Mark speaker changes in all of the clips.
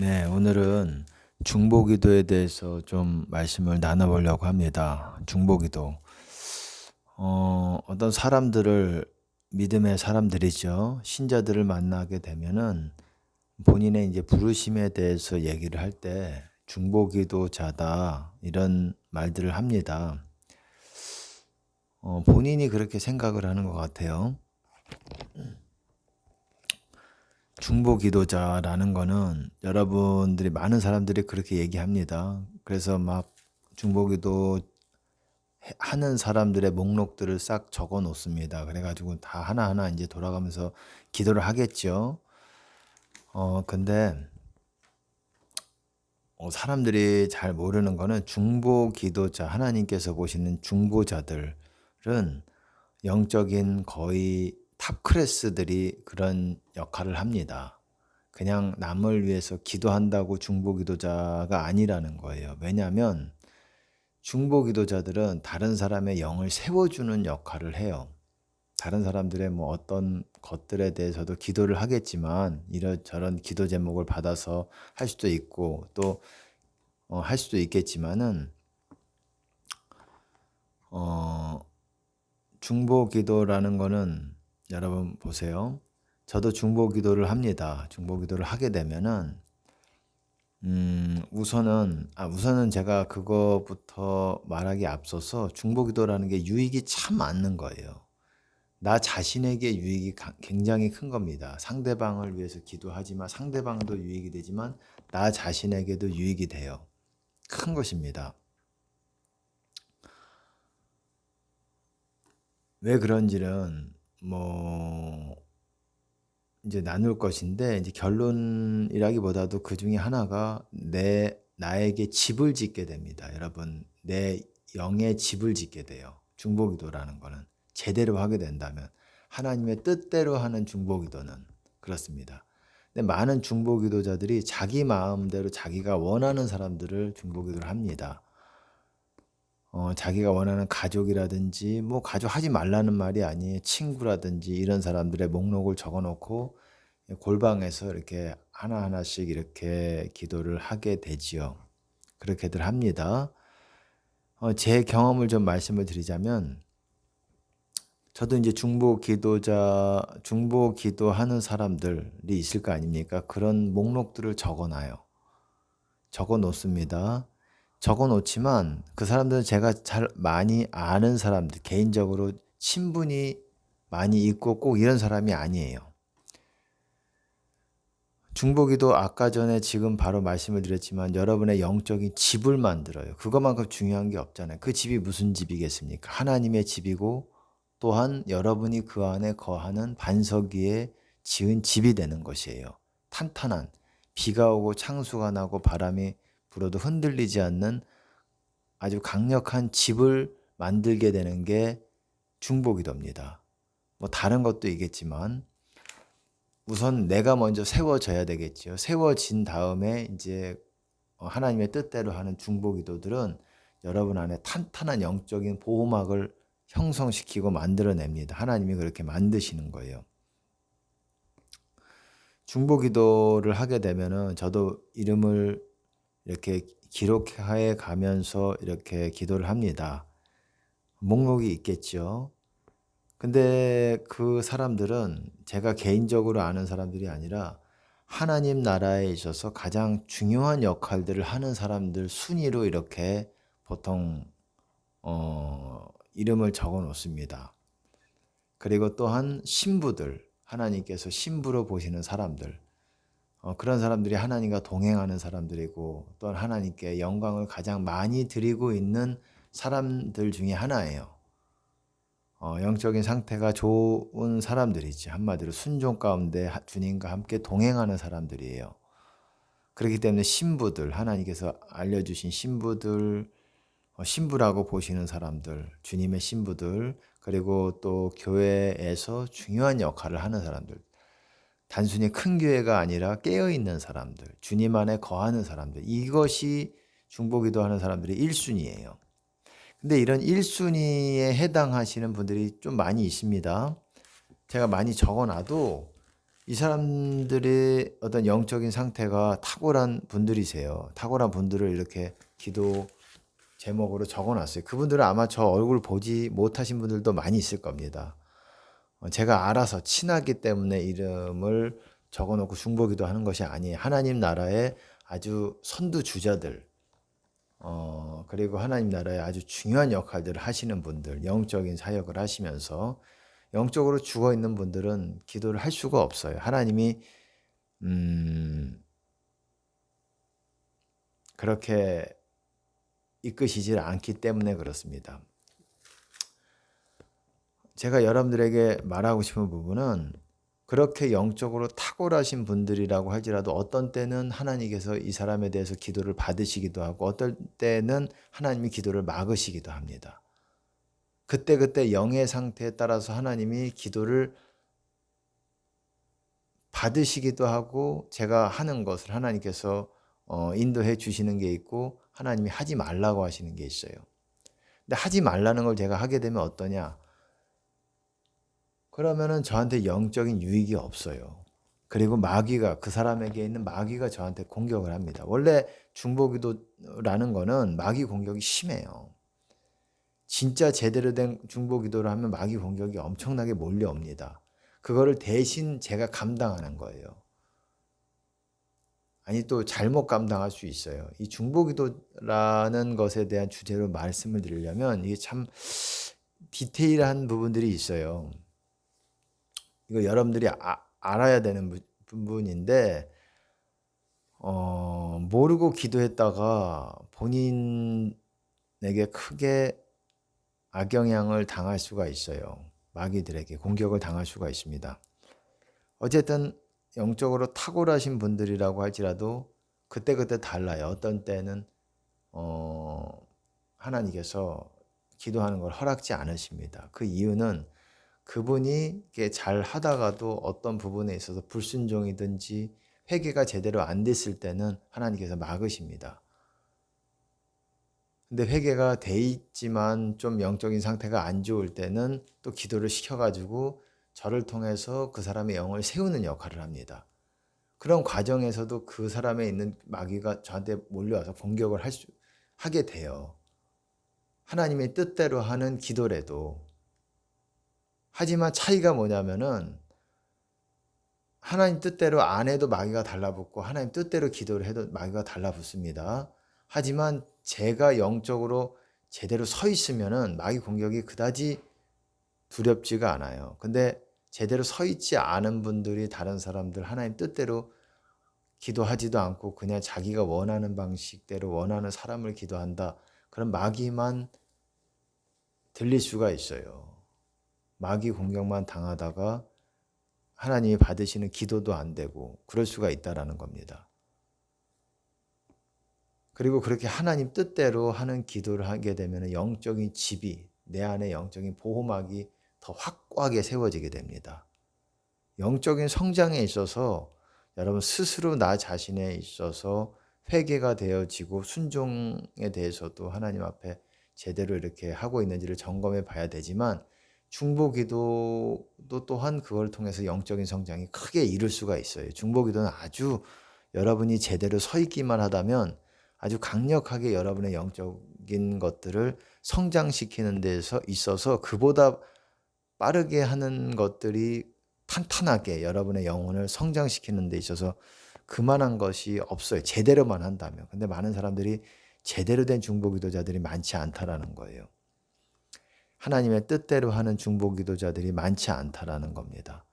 Speaker 1: 네, 오늘은 중보기도에 대해서 좀 말씀을 나눠보려고 합니다. 중보기도. 어떤 사람들을, 믿음의 사람들이죠. 신자들을 만나게 되면은 본인의 이제 부르심에 대해서 얘기를 할 때 중보기도자다, 이런 말들을 합니다. 본인이 그렇게 생각을 하는 것 같아요. 중보기도자라는 거는 여러분들이 많은 사람들이 그렇게 얘기합니다. 그래서 막 중보기도 하는 사람들의 목록들을 싹 적어 놓습니다. 그래가지고 다 하나하나 이제 돌아가면서 기도를 하겠죠. 근데 사람들이 잘 모르는 거는 중보기도자, 하나님께서 보시는 중보자들은 영적인 거의 탑 클래스들이 그런 역할을 합니다. 그냥 남을 위해서 기도한다고 중보기도자가 아니라는 거예요. 왜냐하면 중보기도자들은 다른 사람의 영을 세워주는 역할을 해요. 다른 사람들의 뭐 어떤 것들에 대해서도 기도를 하겠지만 이런저런 기도 제목을 받아서 할 수도 있고 또 할 수도 있겠지만은 어, 중보기도라는 거는 여러분 보세요. 저도 중보기도를 합니다. 중보기도를 하게 되면은 우선은 제가 그거부터 말하기 앞서서 중보기도라는 게 유익이 참 많은 거예요. 나 자신에게 유익이 굉장히 큰 겁니다. 상대방을 위해서 기도하지만 상대방도 유익이 되지만 나 자신에게도 유익이 돼요. 큰 것입니다. 왜 그런지는 뭐 이제 나눌 것인데, 이제 결론이라기보다도 그 중에 하나가 나에게 집을 짓게 됩니다. 여러분, 내 영의 집을 짓게 돼요. 중보기도라는 거는 제대로 하게 된다면, 하나님의 뜻대로 하는 중보기도는 그렇습니다. 근데 많은 중보기도자들이 자기 마음대로 자기가 원하는 사람들을 중보기도를 합니다. 자기가 원하는 가족이라든지, 뭐 가족 하지 말라는 말이 아니에요. 친구라든지 이런 사람들의 목록을 적어놓고 골방에서 이렇게 하나하나씩 이렇게 기도를 하게 되지요. 그렇게들 합니다. 제 경험을 좀 말씀을 드리자면, 저도 이제 중보 기도하는 사람들이 있을 거 아닙니까? 그런 목록들을 적어 놓습니다. 적어 놓지만 그 사람들은 제가 잘 많이 아는 사람들, 개인적으로 친분이 많이 있고 꼭 이런 사람이 아니에요. 중보기도 아까 전에 지금 바로 말씀을 드렸지만 여러분의 영적인 집을 만들어요. 그것만큼 중요한 게 없잖아요. 그 집이 무슨 집이겠습니까? 하나님의 집이고 또한 여러분이 그 안에 거하는 반석 위에 지은 집이 되는 것이에요. 탄탄한, 비가 오고 창수가 나고 바람이 불어도 흔들리지 않는 아주 강력한 집을 만들게 되는 게 중보기도입니다. 뭐 다른 것도 있겠지만 우선 내가 먼저 세워져야 되겠죠. 세워진 다음에 이제 하나님의 뜻대로 하는 중보기도들은 여러분 안에 탄탄한 영적인 보호막을 형성시키고 만들어냅니다. 하나님이 그렇게 만드시는 거예요. 중보기도를 하게 되면은 저도 이름을 이렇게 기록해 가면서 이렇게 기도를 합니다. 목록이 있겠죠. 근데 그 사람들은 제가 개인적으로 아는 사람들이 아니라 하나님 나라에 있어서 가장 중요한 역할들을 하는 사람들 순위로 이렇게 보통 이름을 적어 놓습니다. 그리고 또한 신부들, 하나님께서 신부로 보시는 사람들, 그런 사람들이 하나님과 동행하는 사람들이고 또한 하나님께 영광을 가장 많이 드리고 있는 사람들 중에 하나예요. 영적인 상태가 좋은 사람들이지. 한마디로 순종 가운데 주님과 함께 동행하는 사람들이에요. 그렇기 때문에 신부들, 하나님께서 알려주신 신부들, 신부라고 보시는 사람들, 주님의 신부들, 그리고 또 교회에서 중요한 역할을 하는 사람들, 단순히 큰 교회가 아니라 깨어있는 사람들, 주님 안에 거하는 사람들, 이것이 중보기도 하는 사람들의 1순위예요. 근데 이런 1순위에 해당하시는 분들이 좀 많이 있습니다. 제가 많이 적어놔도 이 사람들의 어떤 영적인 상태가 탁월한 분들이세요. 탁월한 분들을 이렇게 기도 제목으로 적어놨어요. 그분들은 아마 저 얼굴 보지 못하신 분들도 많이 있을 겁니다. 제가 알아서 친하기 때문에 이름을 적어놓고 중보기도 하는 것이 아니에요. 하나님 나라의 아주 선두주자들, 그리고 하나님 나라의 아주 중요한 역할들을 하시는 분들, 영적인 사역을 하시면서 영적으로 죽어 있는 분들은 기도를 할 수가 없어요. 하나님이 그렇게 이끄시질 않기 때문에 그렇습니다. 제가 여러분들에게 말하고 싶은 부분은 그렇게 영적으로 탁월하신 분들이라고 할지라도 어떤 때는 하나님께서 이 사람에 대해서 기도를 받으시기도 하고 어떨 때는 하나님이 기도를 막으시기도 합니다. 그때그때 영의 상태에 따라서 하나님이 기도를 받으시기도 하고 제가 하는 것을 하나님께서 인도해 주시는 게 있고 하나님이 하지 말라고 하시는 게 있어요. 근데 하지 말라는 걸 제가 하게 되면 어떠냐? 그러면은 저한테 영적인 유익이 없어요. 그리고 마귀가 그 사람에게 있는 마귀가 저한테 공격을 합니다. 원래 중보기도라는 거는 마귀 공격이 심해요. 진짜 제대로 된 중보기도를 하면 마귀 공격이 엄청나게 몰려옵니다. 그거를 대신 제가 감당하는 거예요. 아니 또 잘못 감당할 수 있어요. 이 중보기도라는 것에 대한 주제로 말씀을 드리려면 이게 참 디테일한 부분들이 있어요. 이거 여러분들이 알아야 되는 부분인데 모르고 기도했다가 본인에게 크게 악영향을 당할 수가 있어요. 마귀들에게 공격을 당할 수가 있습니다. 어쨌든 영적으로 탁월하신 분들이라고 할지라도 그때그때 달라요. 어떤 때는 하나님께서 기도하는 걸 허락지 않으십니다. 그 이유는 그분이 잘 하다가도 어떤 부분에 있어서 불순종이든지 회개가 제대로 안 됐을 때는 하나님께서 막으십니다. 근데 회개가 돼 있지만 좀 영적인 상태가 안 좋을 때는 또 기도를 시켜가지고 저를 통해서 그 사람의 영을 세우는 역할을 합니다. 그런 과정에서도 그 사람에 있는 마귀가 저한테 몰려와서 공격을 하게 돼요. 하나님의 뜻대로 하는 기도래도. 하지만 차이가 뭐냐면은 하나님 뜻대로 안 해도 마귀가 달라붙고 하나님 뜻대로 기도를 해도 마귀가 달라붙습니다. 하지만 제가 영적으로 제대로 서 있으면은 마귀 공격이 그다지 두렵지가 않아요. 근데 제대로 서 있지 않은 분들이 다른 사람들 하나님 뜻대로 기도하지도 않고 그냥 자기가 원하는 방식대로 원하는 사람을 기도한다. 그럼 마귀만 들릴 수가 있어요. 마귀 공격만 당하다가 하나님이 받으시는 기도도 안 되고 그럴 수가 있다라는 겁니다. 그리고 그렇게 하나님 뜻대로 하는 기도를 하게 되면 영적인 지비, 내 안에 영적인 보호막이 더 확고하게 세워지게 됩니다. 영적인 성장에 있어서 여러분 스스로 나 자신에 있어서 회개가 되어지고 순종에 대해서도 하나님 앞에 제대로 이렇게 하고 있는지를 점검해 봐야 되지만 중보기도도 또한 그걸 통해서 영적인 성장이 크게 이룰 수가 있어요. 중보기도는 아주 여러분이 제대로 서 있기만 하다면 아주 강력하게 여러분의 영적인 것들을 성장시키는 데서 있어서 그보다 빠르게 하는 것들이 탄탄하게 여러분의 영혼을 성장시키는 데 있어서 그만한 것이 없어요. 제대로만 한다면. 근데 많은 사람들이 제대로 된 중보기도자들이 많지 않다라는 거예요. 하나님의 뜻대로 하는 중보기도자들이 많지 않다라는 겁니다.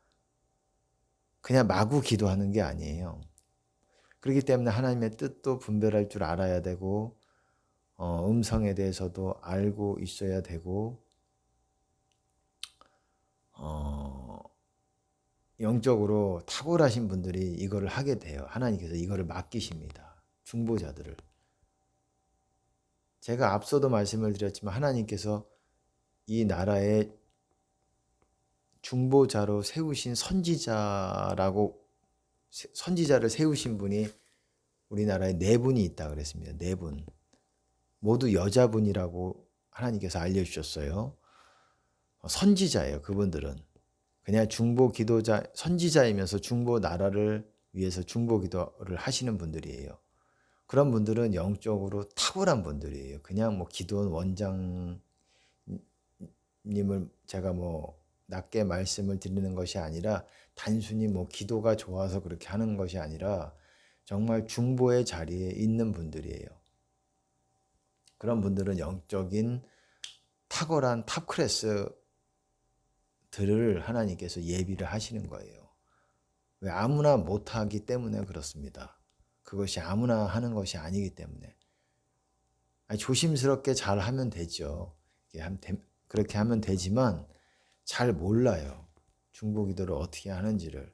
Speaker 1: 그냥 마구 기도하는 게 아니에요. 그렇기 때문에 하나님의 뜻도 분별할 줄 알아야 되고 음성에 대해서도 알고 있어야 되고 영적으로 탁월하신 분들이 이거를 하게 돼요. 하나님께서 이거를 맡기십니다. 중보자들을. 제가 앞서도 말씀을 드렸지만 하나님께서 이 나라의 중보자로 세우신 선지자를 세우신 분이 우리나라에 4분이 있다 그랬습니다. 4분. 모두 여자분이라고 하나님께서 알려주셨어요. 선지자예요. 그분들은. 그냥 중보 기도자, 선지자이면서 중보 나라를 위해서 중보 기도를 하시는 분들이에요. 그런 분들은 영적으로 탁월한 분들이에요. 그냥 뭐 기도원 원장님을 제가 뭐 낮게 말씀을 드리는 것이 아니라 단순히 뭐 기도가 좋아서 그렇게 하는 것이 아니라 정말 중보의 자리에 있는 분들이에요. 그런 분들은 영적인 탁월한 탑 클래스들을 하나님께서 예비를 하시는 거예요. 왜? 아무나 못하기 때문에 그렇습니다. 그것이 아무나 하는 것이 아니기 때문에. 아니, 조심스럽게 잘 하면 되죠. 그렇게 하면 되지만 잘 몰라요. 중보기도를 어떻게 하는지를.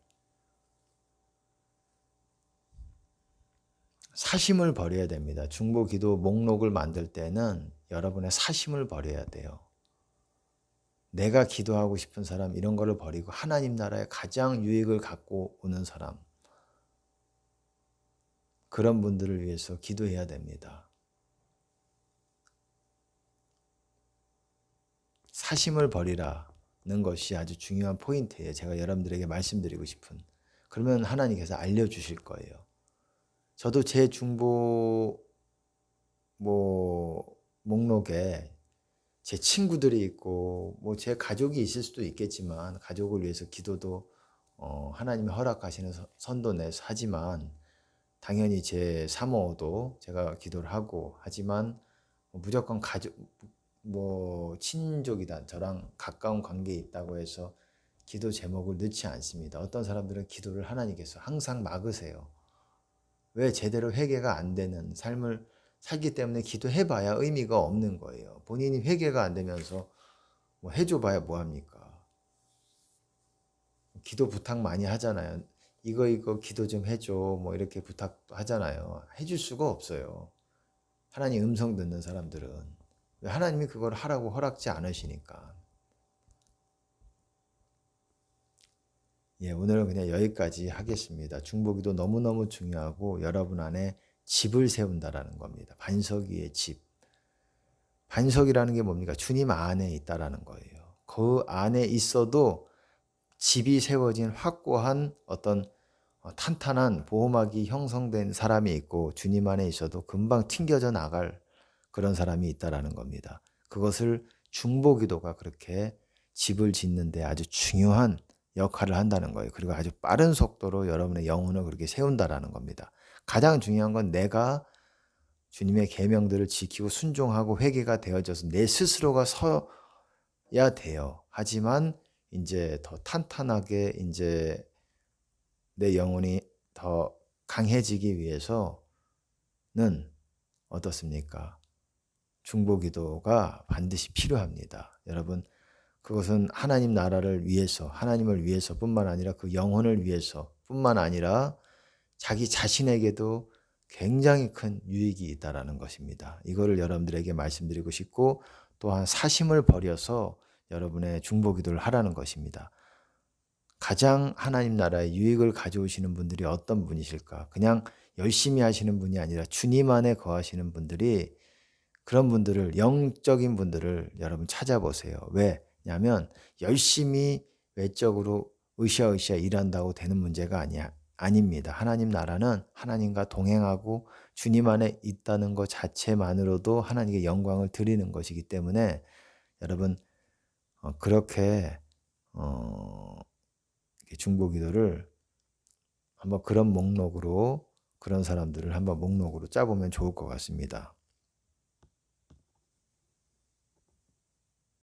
Speaker 1: 사심을 버려야 됩니다. 중보기도 목록을 만들 때는 여러분의 사심을 버려야 돼요. 내가 기도하고 싶은 사람 이런 거를 버리고 하나님 나라에 가장 유익을 갖고 오는 사람, 그런 분들을 위해서 기도해야 됩니다. 사심을 버리라는 것이 아주 중요한 포인트예요. 제가 여러분들에게 말씀드리고 싶은. 그러면 하나님께서 알려주실 거예요. 저도 제 중보 목록에 제 친구들이 있고 뭐 제 가족이 있을 수도 있겠지만 가족을 위해서 기도도 하나님이 허락하시는 선도 내서 하지만 당연히 제 사모도 제가 기도를 하고 하지만 무조건 가족 뭐 친족이다 저랑 가까운 관계에 있다고 해서 기도 제목을 넣지 않습니다. 어떤 사람들은 기도를 하나님께서 항상 막으세요. 왜? 제대로 회개가 안 되는 삶을 살기 때문에 기도해봐야 의미가 없는 거예요. 본인이 회개가 안 되면서 뭐 해줘봐야 뭐합니까? 기도 부탁 많이 하잖아요. 이거 기도 좀 해줘 뭐 이렇게 부탁도 하잖아요. 해줄 수가 없어요. 하나님 음성 듣는 사람들은. 왜? 하나님이 그걸 하라고 허락지 않으시니까. 예, 오늘은 그냥 여기까지 하겠습니다. 중보기도 너무너무 중요하고 여러분 안에 집을 세운다라는 겁니다. 반석 위의 집. 반석이라는 게 뭡니까? 주님 안에 있다라는 거예요. 그 안에 있어도 집이 세워진 확고한 어떤 탄탄한 보호막이 형성된 사람이 있고 주님 안에 있어도 금방 튕겨져 나갈 그런 사람이 있다라는 겁니다. 그것을 중보기도가 그렇게 집을 짓는데 아주 중요한 역할을 한다는 거예요. 그리고 아주 빠른 속도로 여러분의 영혼을 그렇게 세운다라는 겁니다. 가장 중요한 건 내가 주님의 계명들을 지키고 순종하고 회개가 되어져서 내 스스로가 서야 돼요. 하지만 이제 더 탄탄하게 이제 내 영혼이 더 강해지기 위해서는 어떻습니까? 중보기도가 반드시 필요합니다. 여러분, 그것은 하나님 나라를 위해서, 하나님을 위해서뿐만 아니라 그 영혼을 위해서뿐만 아니라 자기 자신에게도 굉장히 큰 유익이 있다라는 것입니다. 이거를 여러분들에게 말씀드리고 싶고 또한 사심을 버려서 여러분의 중보기도를 하라는 것입니다. 가장 하나님 나라의 유익을 가져오시는 분들이 어떤 분이실까? 그냥 열심히 하시는 분이 아니라 주님 안에 거하시는 분들이 그런 분들을 영적인 분들을 여러분 찾아보세요. 왜냐하면 열심히 외적으로 으쌰으쌰 일한다고 되는 문제가 아닙니다. 하나님 나라는 하나님과 동행하고 주님 안에 있다는 것 자체만으로도 하나님께 영광을 드리는 것이기 때문에 여러분 그렇게 중보기도를 한번 그런 사람들을 한번 목록으로 짜보면 좋을 것 같습니다.